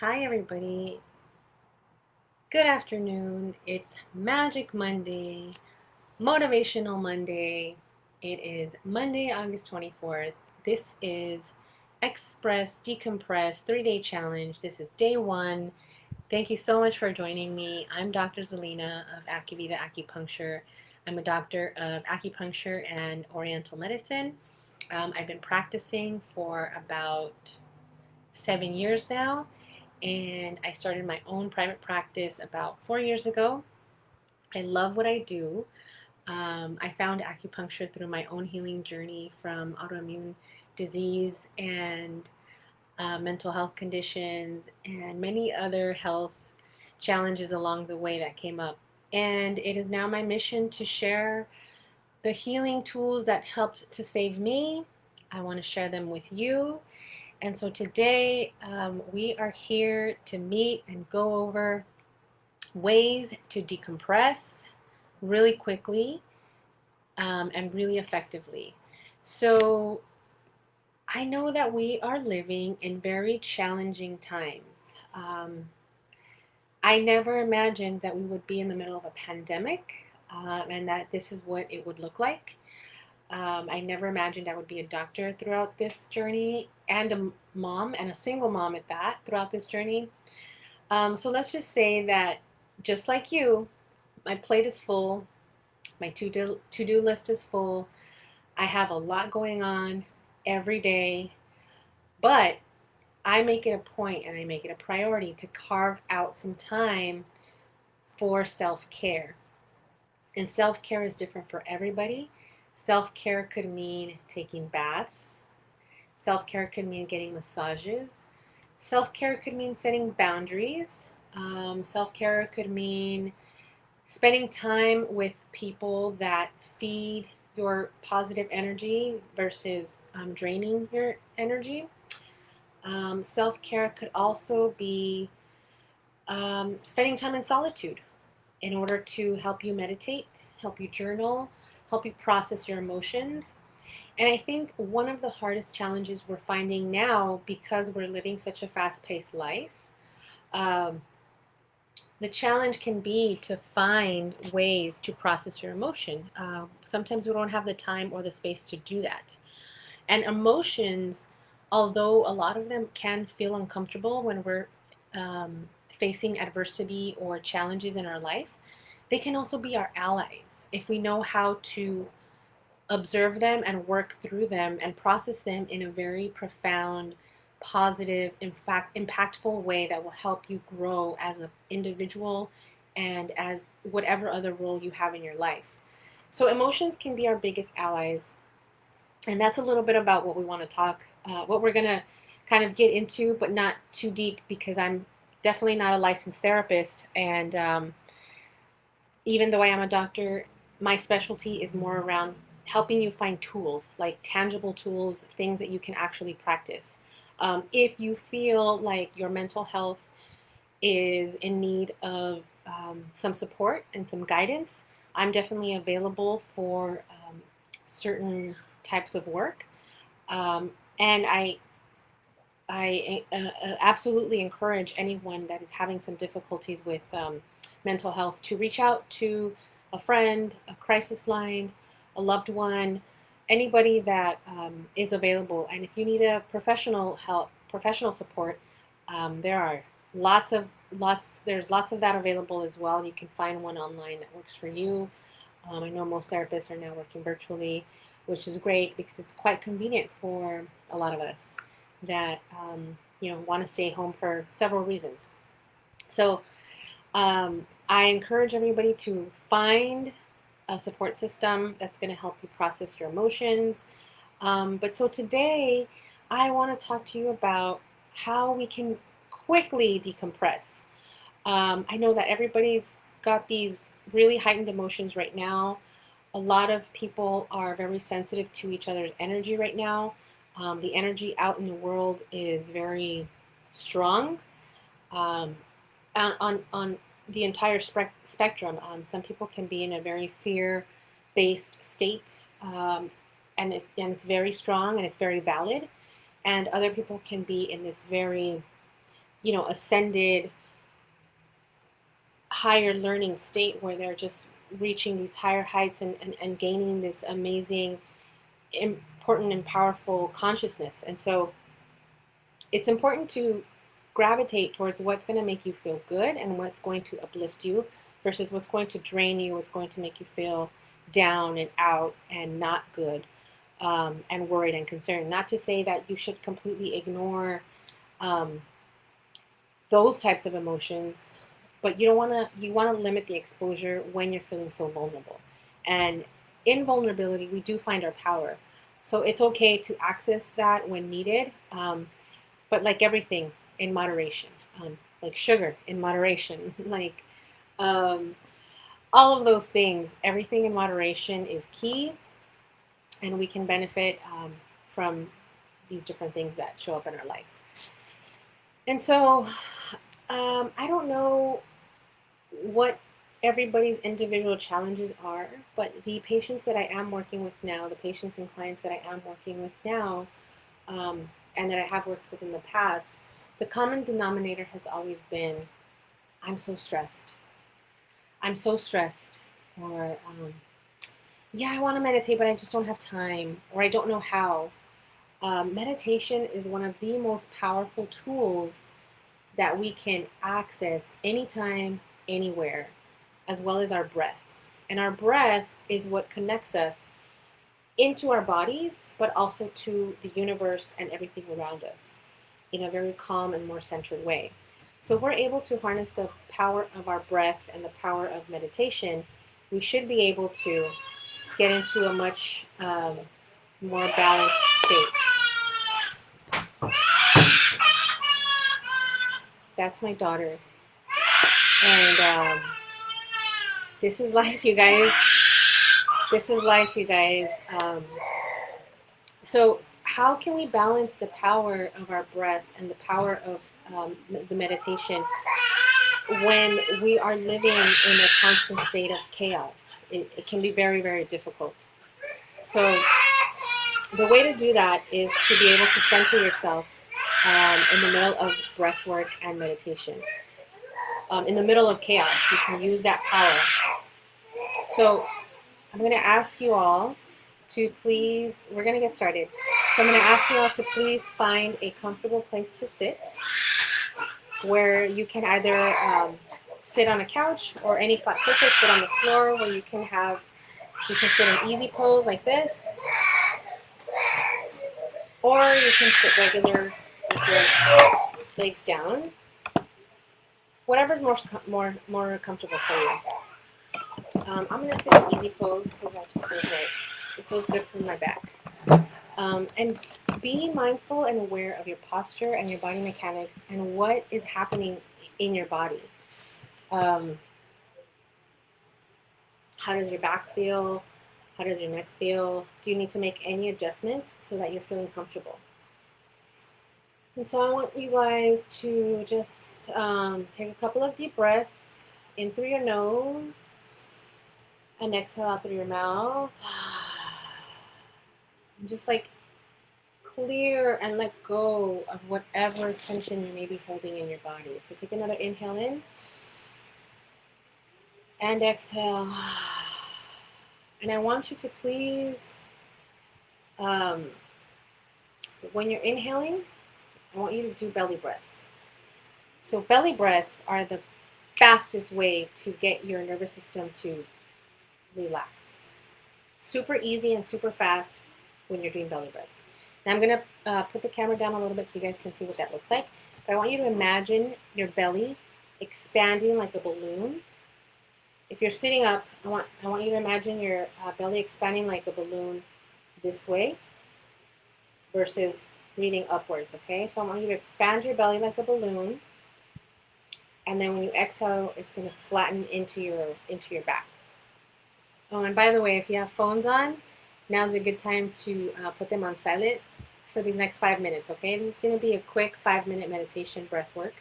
Hi, everybody. Good afternoon. It's Magic Monday, Motivational Monday. It is Monday, August 24th. This is Express Decompress 3-day challenge. This is day one. Thank you so much for joining me. I'm Dr. Zelina of Acuvida Acupuncture. I'm a doctor of acupuncture and oriental medicine. I've been practicing for about 7 years now, and I started my own private practice about 4 years ago. I love what I do. I found acupuncture through my own healing journey from autoimmune disease and mental health conditions and many other health challenges along the way that came up. And it is now my mission to share the healing tools that helped to save me. I want to share them with you. And so today we are here to meet and go over ways to decompress really quickly and really effectively. So I know that we are living in very challenging times. Um, I never imagined that we would be in the middle of a pandemic and that this is what it would look like. I never imagined I would be a doctor throughout this journey and a mom and a single mom at that throughout this journey. So let's just say that just like you, my plate is full, my to-do list is full. I have a lot going on every day, but I make it a point and I make it a priority to carve out some time for self-care. And self-care is different for everybody. Self-care could mean taking baths. Self-care could mean getting massages. Self-care could mean setting boundaries. Self-care could mean spending time with people that feed your positive energy versus draining your energy. Self care could also be spending time in solitude in order to help you meditate, help you journal, help you process your emotions. And I think one of the hardest challenges we're finding now, because we're living such a fast paced life, um, the challenge can be to find ways to process your emotion. Sometimes we don't have the time or the space to do that. And emotions, although a lot of them can feel uncomfortable when we're um, facing adversity or challenges in our life, they can also be our allies if we know how to observe them and work through them and process them in a very profound, positive, in fact, impactful way that will help you grow as an individual and as whatever other role you have in your life. So emotions can be our biggest allies, and that's a little bit about what we want to talk, what we're gonna kind of get into, but not too deep because I'm definitely not a licensed therapist, and even though I am a doctor, my specialty is more around helping you find tools, like tangible tools, things that you can actually practice. If you feel like your mental health is in need of some support and some guidance, I'm definitely available for certain types of work. And I absolutely encourage anyone that is having some difficulties with mental health to reach out to a friend, a crisis line, a loved one, anybody that is available. And if you need a professional help, professional support, there are there's lots of that available as well. You can find one online that works for you. I know most therapists are now working virtually, which is great because it's quite convenient for a lot of us that want to stay home for several reasons. So I encourage everybody to find a support system that's going to help you process your emotions. But so today, I want to talk to you about how we can quickly decompress. I know that everybody's got these really heightened emotions right now. A lot of people are very sensitive to each other's energy right now. The energy out in the world is very strong um, on the entire spectrum. Some people can be in a very fear-based state, and it's very strong and it's very valid. And other people can be in this very ascended higher learning state where they're just reaching these higher heights and gaining this amazing, important, and powerful consciousness. And so it's important to gravitate towards what's going to make you feel good and what's going to uplift you versus what's going to drain you, what's going to make you feel down and out and not good, and worried and concerned. Not to say that you should completely ignore um, those types of emotions, but you want to limit the exposure when you're feeling so vulnerable. And in vulnerability, we do find our power. So it's okay to access that when needed, but like everything, in moderation. Like sugar, in moderation. Like um, all of those things, everything in moderation is key, and we can benefit from these different things that show up in our life. And so I don't know what everybody's individual challenges are, but the patients that I am working with now, the patients and clients that I am working with now, and that I have worked with in the past, the common denominator has always been, I'm so stressed. I'm so stressed. Or, yeah, I want to meditate, but I just don't have time, or I don't know how. Meditation is one of the most powerful tools that we can access anytime, anywhere, as well as our breath. And our breath is what connects us into our bodies, but also to the universe and everything around us in a very calm and more centered way. So if we're able to harness the power of our breath and the power of meditation, we should be able to get into a much more balanced state. That's my daughter. And this is life, you guys. This is life, you guys. So how can we balance the power of our breath and the power of the meditation when we are living in a constant state of chaos? It can be very, very difficult. So the way to do that is to be able to center yourself in the middle of breath work and meditation. In the middle of chaos, you can use that power. So I'm going to ask you all to please, we're going to get started. So I'm going to ask you all to please find a comfortable place to sit where you can either sit on a couch or any flat surface, sit on the floor where you can sit in easy pose like this, or you can sit regular with your legs down. Whatever's more comfortable for you. I'm going to sit in easy pose because that just feels right. It feels good for my back. And be mindful and aware of your posture and your body mechanics and what is happening in your body. How does your back feel? How does your neck feel? Do you need to make any adjustments so that you're feeling comfortable? And so I want you guys to just take a couple of deep breaths in through your nose and exhale out through your mouth. And just like clear and let go of whatever tension you may be holding in your body. So take another inhale in and exhale. And I want you to please, when you're inhaling, I want you to do belly breaths. So belly breaths are the fastest way to get your nervous system to relax. Super easy and super fast when you're doing belly breaths. Now I'm going to put the camera down a little bit so you guys can see what that looks like. But I want you to imagine your belly expanding like a balloon. If you're sitting up, I want you to imagine your belly expanding like a balloon this way versus breathing upwards, okay? So I want you to expand your belly like a balloon, and then when you exhale, it's going to flatten into your back. Oh, and by the way, if you have phones on, now's a good time to put them on silent for these next 5 minutes, okay? This is going to be a quick 5-minute meditation breath work.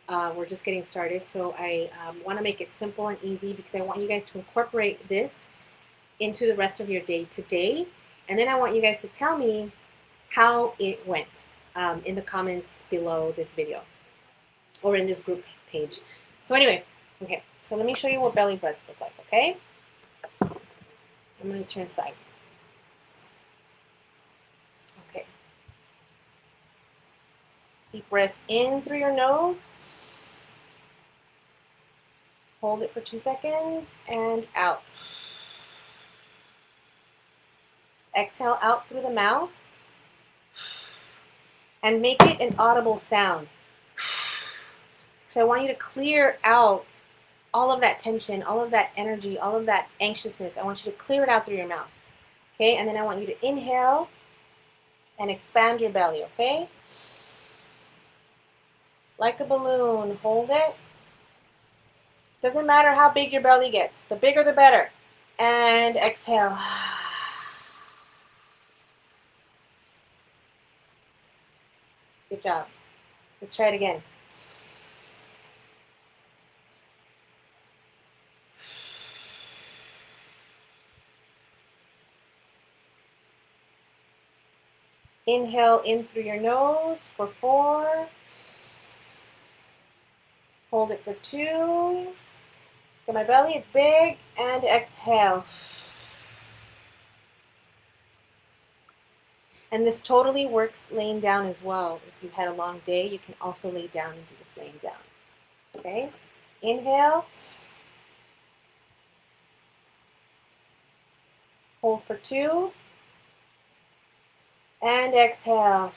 We're just getting started, so I want to make it simple and easy because I want you guys to incorporate this into the rest of your day today, and then I want you guys to tell me how it went in the comments below this video. or in this group page. So anyway, okay, so let me show you what belly breaths look like, okay? I'm going to turn aside. Okay. Deep breath in through your nose. Hold it for 2 seconds and out. Exhale out through the mouth and make it an audible sound. So I want you to clear out all of that tension, all of that energy, all of that anxiousness. I want you to clear it out through your mouth. Okay, and then I want you to inhale and expand your belly, okay? Like a balloon, hold it. Doesn't matter how big your belly gets. The bigger the better. And exhale. Good job. Let's try it again. Inhale in through your nose for 4. Hold it for 2. Get my belly, it's big. And exhale. And this totally works laying down as well. If you've had a long day, you can also lay down and do this laying down. Okay? Inhale. Hold for 2. And exhale.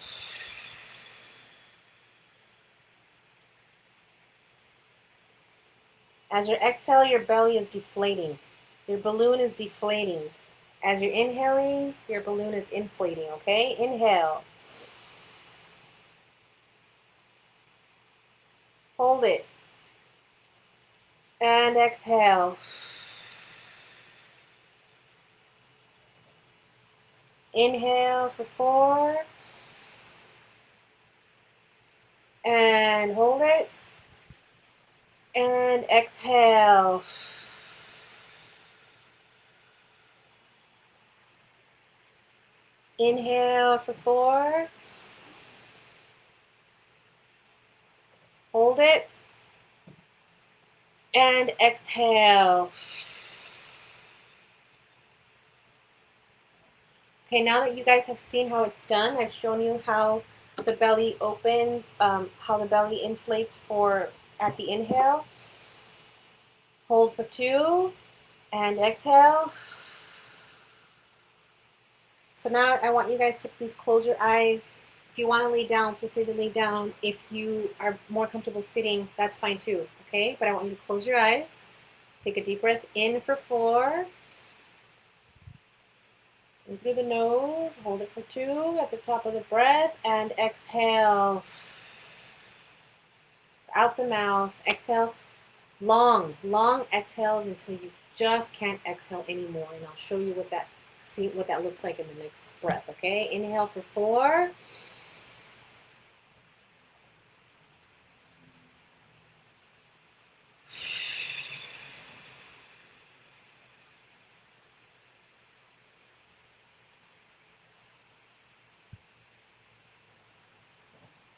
As you exhale, your belly is deflating. Your balloon is deflating. As you're inhaling, your balloon is inflating, okay? Inhale. Hold it. And exhale. Inhale for 4. And hold it. And exhale. Inhale for 4. Hold it. And exhale. Okay, now that you guys have seen how it's done, I've shown you how the belly opens, how the belly inflates at the inhale. Hold for 2 and exhale. So now I want you guys to please close your eyes. If you want to lay down, feel free to lay down. If you are more comfortable sitting, that's fine too, okay? But I want you to close your eyes. Take a deep breath in for 4. In through the nose, hold it for 2 at the top of the breath, and exhale. Out the mouth, exhale. Long exhales until you just can't exhale anymore. And I'll show you what that looks like in the next breath, okay? Inhale for 4.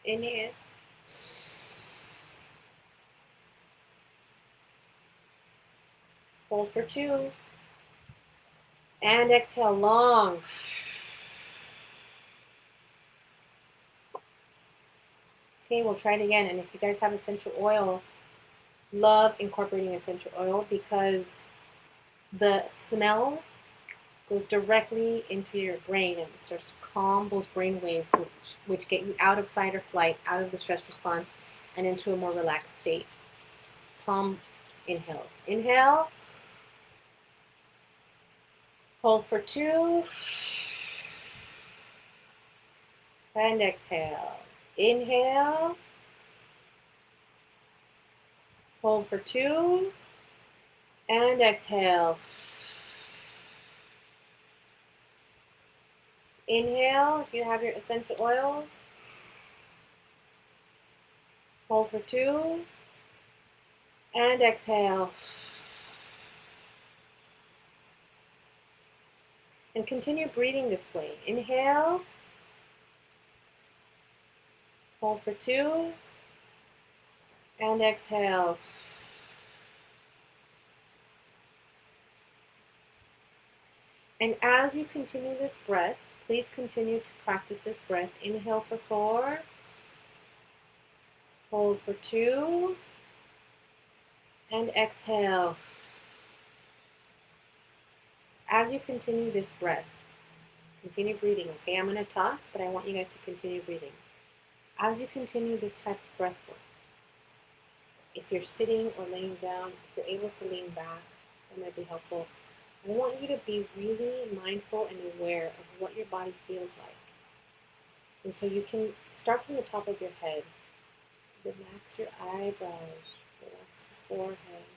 Inhale. Hold for 2. And exhale long. Okay, we'll try it again. And if you guys have essential oil, love incorporating essential oil because the smell goes directly into your brain and it starts to calm those brain waves which get you out of fight or flight, out of the stress response, and into a more relaxed state. Calm inhales. Inhale. Hold for 2. And exhale. Inhale. Hold for 2. And exhale. Inhale, if you have your essential oils. Hold for 2. And exhale. And continue breathing this way. Inhale. Hold for 2. And exhale. And as you continue this breath, please continue to practice this breath. Inhale for 4. Hold for 2. And exhale. As you continue this breath, continue breathing. Okay, I'm going to talk, but I want you guys to continue breathing. As you continue this type of breath work, if you're sitting or laying down, if you're able to lean back, that might be helpful. I want you to be really mindful and aware of what your body feels like. And so you can start from the top of your head. Relax your eyebrows, relax the forehead.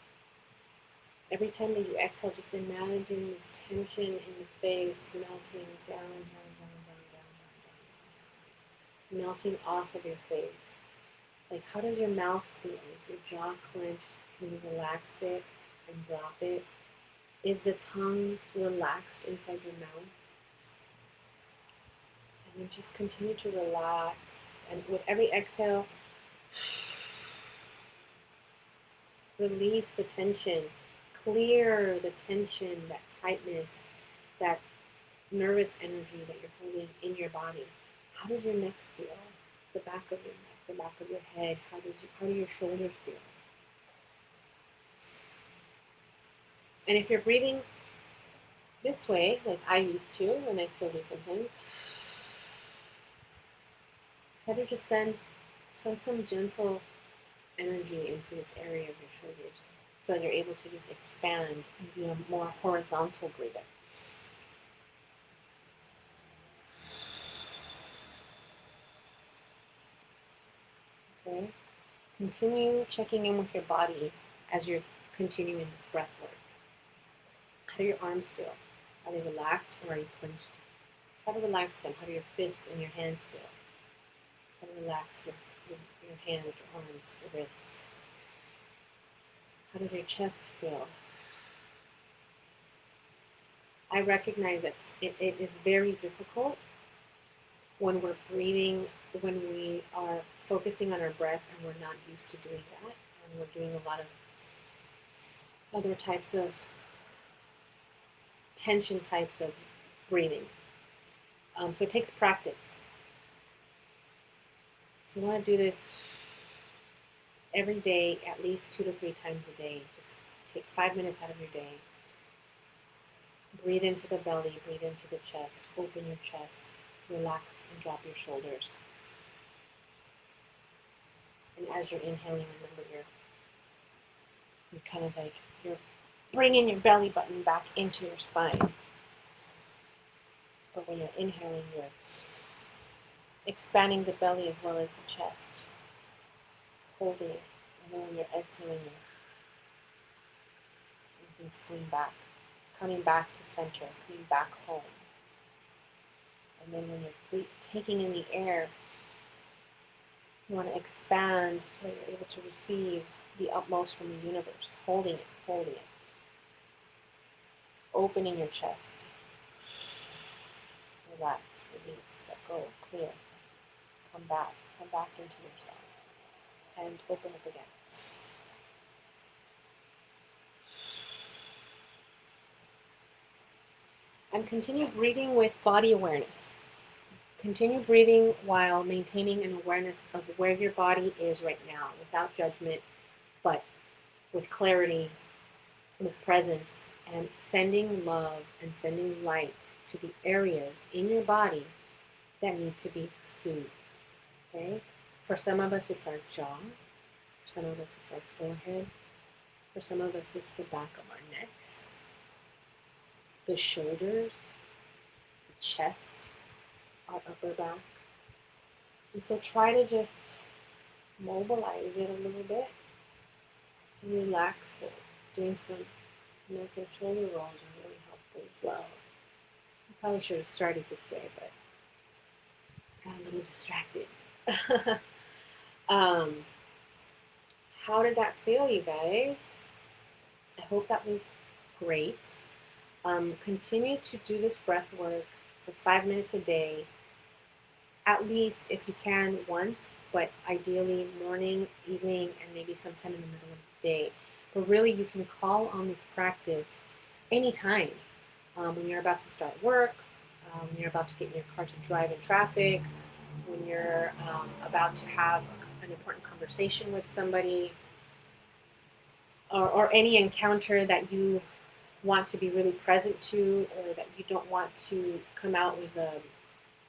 Every time that you exhale, just imagine this tension in the face melting down, down, down, down, down, down, down, melting off of your face. Like, how does your mouth feel? Is your jaw clenched? Can you relax it and drop it? Is the tongue relaxed inside your mouth? And then just continue to relax. And with every exhale, release the tension. Clear the tension, that tightness, that nervous energy that you're holding in your body. How does your neck feel? The back of your neck, the back of your head. How do your shoulders feel? And if you're breathing this way, like I used to, and I still do sometimes, try to just send some gentle energy into this area of your shoulders, so that you're able to just expand and be a more horizontal breather. Okay? Continue checking in with your body as you're continuing this breath work. How do your arms feel? Are they relaxed or are you clenched? Try to relax them. How do your fists and your hands feel? Try to relax your hands, your arms, your wrists. How does your chest feel? I recognize that it is very difficult when we're breathing, when we are focusing on our breath and we're not used to doing that, and we're doing a lot of other types of tension types of breathing. So it takes practice. So you want to do this every day, at least 2 to 3 times a day. Just take 5 minutes out of your day. Breathe into the belly, breathe into the chest, open your chest, relax and drop your shoulders. And as you're inhaling, remember you're kind of like, you're bringing your belly button back into your spine. But when you're inhaling, you're expanding the belly as well as the chest, holding it. And then when you're exhaling, everything's coming back to center, coming back home. And then when you're taking in the air, you want to expand so you're able to receive the utmost from the universe, holding it. Opening your chest. Relax, release, let go, clear. Come back into yourself. And open up again. And continue breathing with body awareness. Continue breathing while maintaining an awareness of where your body is right now, without judgment, but with clarity, with presence, and sending love and sending light to the areas in your body that need to be soothed. Okay? For some of us, it's our jaw. For some of us, it's our forehead. For some of us, it's the back of our necks, the shoulders, the chest, our upper back. And so try to just mobilize it a little bit and relax it. Doing some neck and shoulder rolls are really helpful as well. I probably should have started this way, but got a little distracted. How did that feel, you guys? I hope that was great. Continue to do this breath work for 5 minutes a day, at least if you can once but ideally morning, evening, and maybe sometime in the middle of the day. But really, you can call on this practice anytime. When you're about to start work, when you're about to get in your car to drive in traffic, when you're about to have an important conversation with somebody, or any encounter that you want to be really present to, or that you don't want to come out with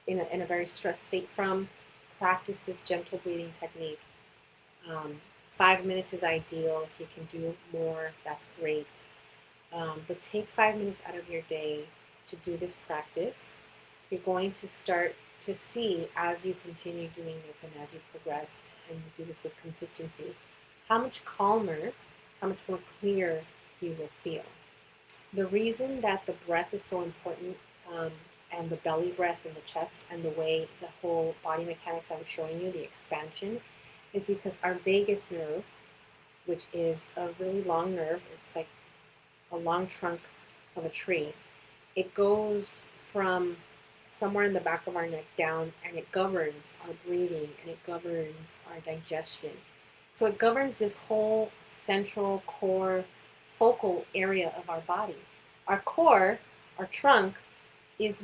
in a very stressed state from. Practice this gentle breathing technique. 5 minutes is ideal. If you can do more, that's great. But take 5 minutes out of your day to do this practice. You're going to start to see, as you continue doing this and as you progress and you do this with consistency, how much calmer, how much more clear you will feel. The reason that the breath is so important, and the belly breath and the chest and the way the whole body mechanics I was showing you, the expansion, is because our vagus nerve, which is a really long nerve, it's like a long trunk of a tree, it goes from somewhere in the back of our neck down, and it governs our breathing, and it governs our digestion. So it governs this whole central core focal area of our body. Our core, our trunk, is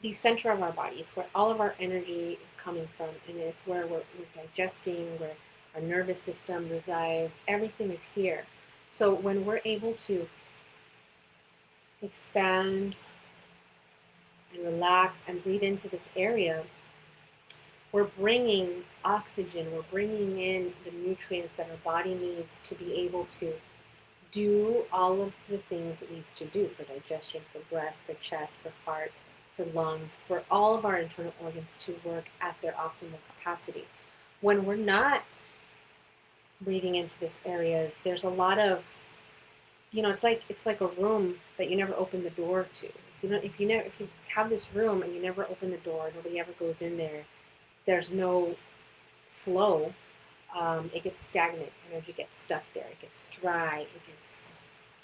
the center of our body. It's where all of our energy is coming from, and it's where we're digesting, where our nervous system resides. Everything is here. So when we're able to expand and relax and breathe into this area, we're bringing oxygen, we're bringing in the nutrients that our body needs to be able to do all of the things it needs to do for digestion, for breath, for chest, for heart, for lungs, for all of our internal organs to work at their optimal capacity. When we're not breathing into these areas, there's a lot of, it's like a room that you never open the door to. If you have this room and you never open the door, nobody ever goes in there, there's no flow. It gets stagnant. Energy gets stuck there. It gets dry. It gets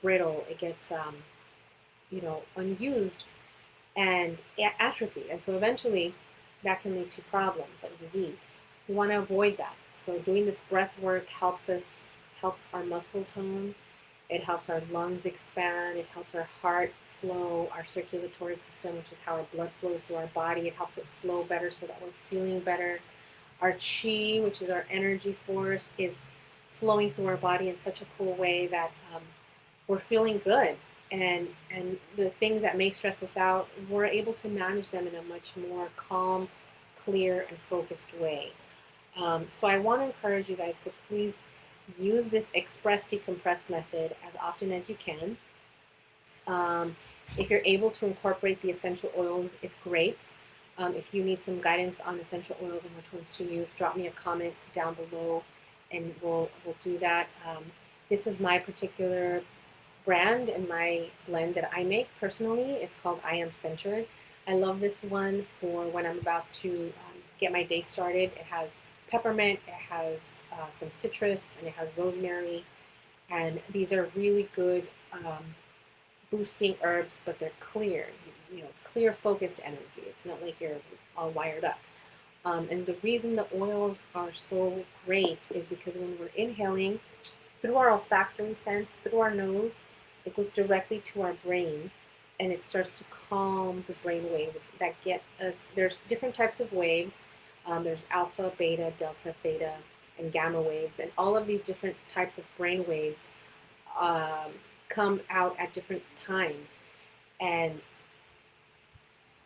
brittle. It gets unused and atrophied. And so eventually that can lead to problems like disease. We want to avoid that. So doing this breath work helps our muscle tone. It helps our lungs expand. It helps our heart flow, our circulatory system, which is how our blood flows through our body. It helps it flow better so that we're feeling better. Our chi, which is our energy force, is flowing through our body in such a cool way that we're feeling good. And the things that may stress us out, we're able to manage them in a much more calm, clear, and focused way. So I want to encourage you guys to please use this Express Decompress method as often as you can. If you're able to incorporate the essential oils, it's great. If you need some guidance on essential oils and which ones to use, drop me a comment down below and we'll do that. This is my particular brand and my blend that I make personally. It's called I Am Centered. I love this one for when I'm about to get my day started. It has peppermint, it has some citrus, and it has rosemary. And these are really good boosting herbs, but they're clear. It's clear, focused energy. It's not like you're all wired up. And the reason the oils are so great is because when we're inhaling through our olfactory sense, through our nose, it goes directly to our brain, and it starts to calm the brain waves that get us. There's different types of waves. There's alpha, beta, delta, theta, and gamma waves, and all of these different types of brain waves come out at different times. And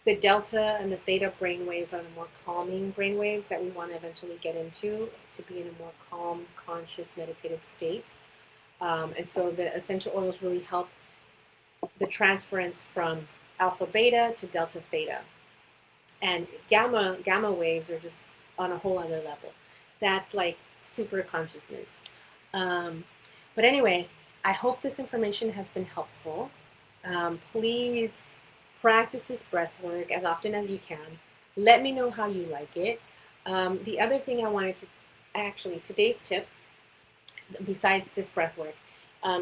the delta and the theta brain waves are the more calming brain waves that we want to eventually get into to be in a more calm, conscious, meditative state. And so the essential oils really help the transference from alpha beta to delta theta. And gamma waves are just on a whole other level. That's like super consciousness. But anyway, I hope this information has been helpful. Please practice this breath work as often as you can. Let me know how you like it. The other thing I wanted to, today's tip, besides this breath work,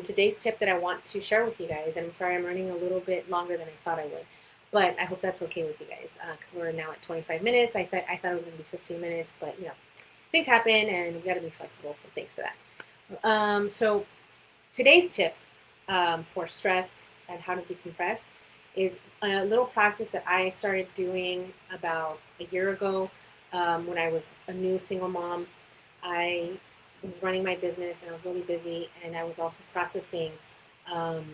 today's tip that I want to share with you guys, and I'm sorry I'm running a little bit longer than I thought I would, but I hope that's okay with you guys, because we're now at 25 minutes. I thought it was going to be 15 minutes, but things happen and we got to be flexible. So thanks for that. So today's tip for stress and how to decompress is a little practice that I started doing about a year ago when I was a new single mom. I was running my business and I was really busy, and I was also processing, um,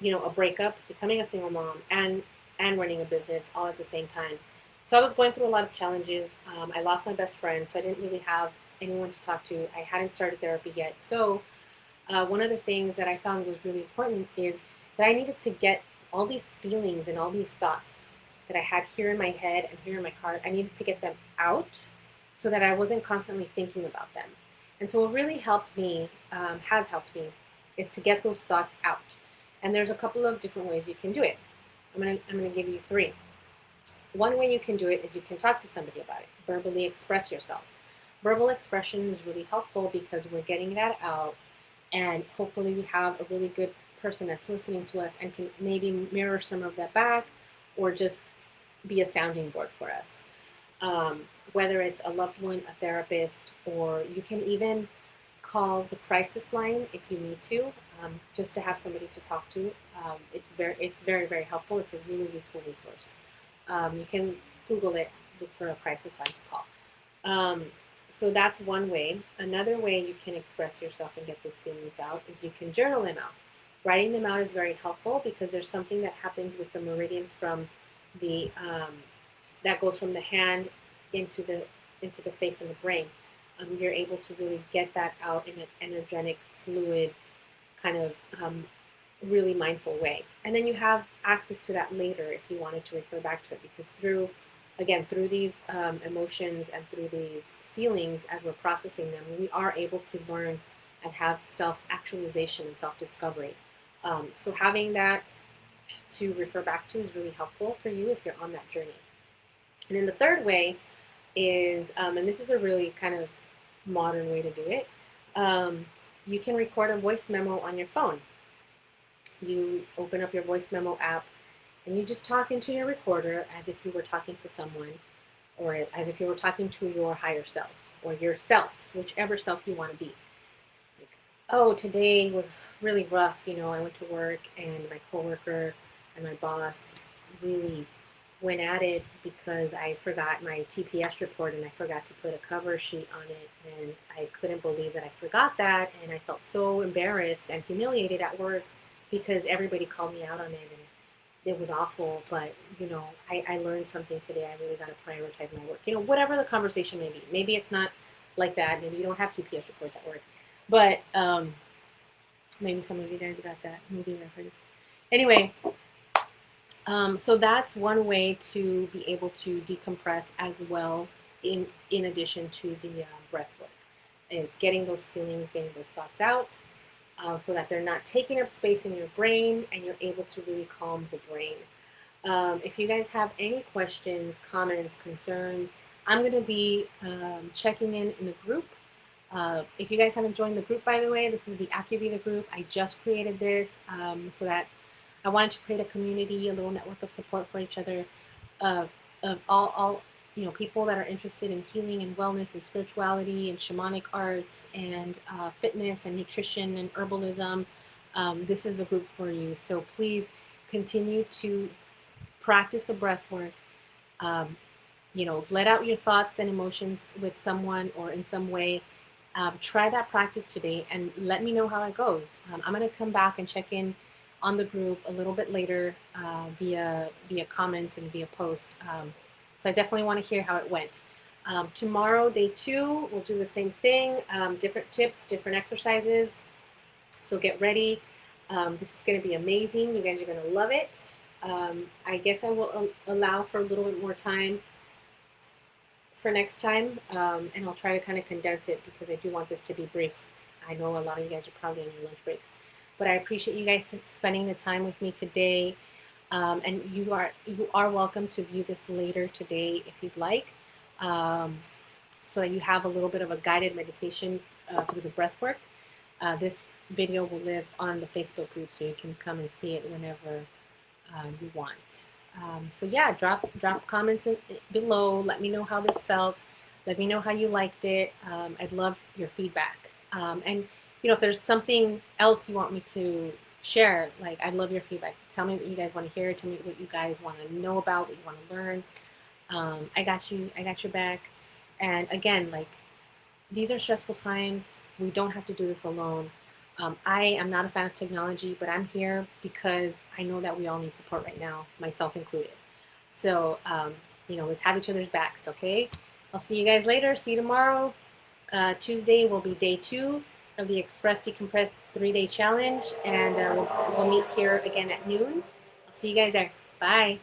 a breakup, becoming a single mom, and running a business all at the same time. So I was going through a lot of challenges. I lost my best friend, so I didn't really have anyone to talk to. I hadn't started therapy yet, so one of the things that I found was really important is that I needed to get all these feelings and all these thoughts that I had here in my head and here in my heart. I needed to get them out so that I wasn't constantly thinking about them. And so, what really helped me, has helped me, is to get those thoughts out. And there's a couple of different ways you can do it. I'm gonna give you three. One way you can do it is you can talk to somebody about it, verbally express yourself. Verbal expression is really helpful because we're getting that out, and hopefully we have a really good person that's listening to us and can maybe mirror some of that back, or just be a sounding board for us. Whether it's a loved one, a therapist, or you can even call the crisis line if you need to, just to have somebody to talk to. It's very, very helpful. It's a really useful resource. You can Google it, look for a crisis line to call. Um, so that's one way. Another way you can express yourself and get those feelings out is you can journal them out. Writing them out is very helpful because there's something that happens with the meridian from the that goes from the hand into the face and the brain. You're able to really get that out in an energetic, fluid, kind of really mindful way. And then you have access to that later if you wanted to refer back to it, because through these emotions and through these feelings, as we're processing them, we are able to learn and have self-actualization and self-discovery. So having that to refer back to is really helpful for you if you're on that journey. And then the third way is, and this is a really kind of modern way to do it, you can record a voice memo on your phone. You open up your voice memo app and you just talk into your recorder as if you were talking to someone, or as if you were talking to your higher self or yourself, whichever self you want to be. Like, oh, today was really rough. I went to work and my coworker and my boss really went at it because I forgot my TPS report and I forgot to put a cover sheet on it, and I couldn't believe that I forgot that, and I felt so embarrassed and humiliated at work because everybody called me out on it, and it was awful. But I learned something today. I really got to prioritize my work. Whatever the conversation may be. Maybe it's not like that. Maybe you don't have TPS reports at work, but maybe some of you guys got that movie reference. Anyway, so that's one way to be able to decompress as well, in addition to the breath work, is getting those feelings, getting those thoughts out, so that they're not taking up space in your brain, and you're able to really calm the brain. If you guys have any questions, comments, concerns, I'm going to be checking in the group. If you guys haven't joined the group, by the way, this is the Acuvida group. I just created this so that I wanted to create a community, a little network of support for each other, of all people that are interested in healing and wellness and spirituality and shamanic arts and fitness and nutrition and herbalism. This is a group for you. So please continue to practice the breath work. Let out your thoughts and emotions with someone or in some way. Try that practice today and let me know how it goes. I'm going to come back and check in on the group a little bit later via comments and via post. So I definitely want to hear how it went. Tomorrow, day 2, we'll do the same thing, different tips, different exercises. So get ready. This is going to be amazing. You guys are going to love it. I guess I will allow for a little bit more time for next time, and I'll try to kind of condense it because I do want this to be brief. I know a lot of you guys are probably on your lunch breaks, but I appreciate you guys spending the time with me today. And you are welcome to view this later today if you'd like, so that you have a little bit of a guided meditation through the breath work. This video will live on the Facebook group, so you can come and see it whenever you want. So yeah, drop comments below. Let me know how this felt. Let me know how you liked it. I'd love your feedback. And if there's something else you want me to share, like I'd love your feedback. Tell me what you guys want to hear. Tell me what you guys want to know about, what you want to learn. I got you. I got your back. And again, like these are stressful times. We don't have to do this alone. I am not a fan of technology, but I'm here because I know that we all need support right now, myself included. So, let's have each other's backs, okay? I'll see you guys later. See you tomorrow. Tuesday will be day 2 of the Express Decompress 3-day challenge, and we'll meet here again at noon. I'll see you guys there. Bye.